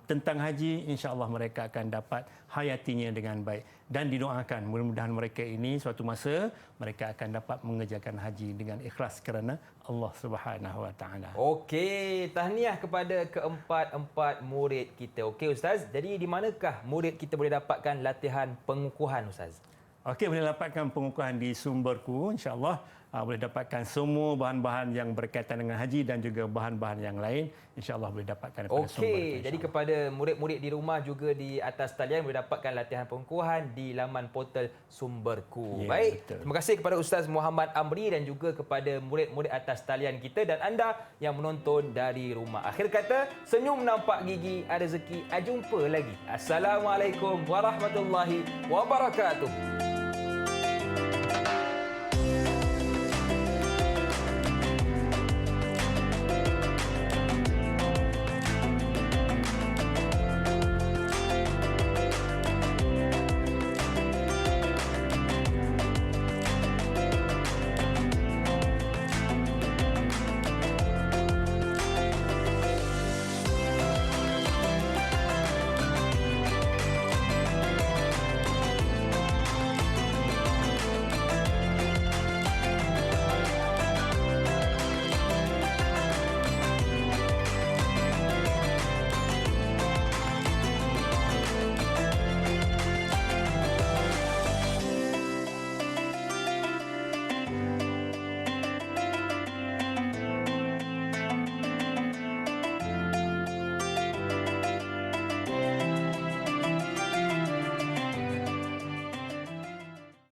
tentang haji, insya-Allah mereka akan dapat hayatinya dengan baik dan didoakan mudah-mudahan mereka ini suatu masa mereka akan dapat mengerjakan haji dengan ikhlas kerana Allah Subhanahu Wa Taala. Okey, tahniah kepada keempat-empat murid kita. Okey Ustaz, jadi di manakah murid kita boleh dapatkan latihan pengukuhan Ustaz? Okey, boleh dapatkan pengukuhan di Sumberku, insya-Allah. Boleh dapatkan semua bahan-bahan yang berkaitan dengan haji dan juga bahan-bahan yang lain, insya-Allah boleh dapatkan daripada Sumberku. Okey, jadi kepada murid-murid di rumah juga di atas talian boleh dapatkan latihan pengukuhan di laman portal Sumberku. Ya, Baik, betul. terima kasih kepada Ustaz Muhammad Amri dan juga kepada murid-murid atas talian kita dan anda yang menonton dari rumah. Akhir kata, senyum nampak gigi, ada rezeki, jumpa lagi. Assalamualaikum warahmatullahi wabarakatuh.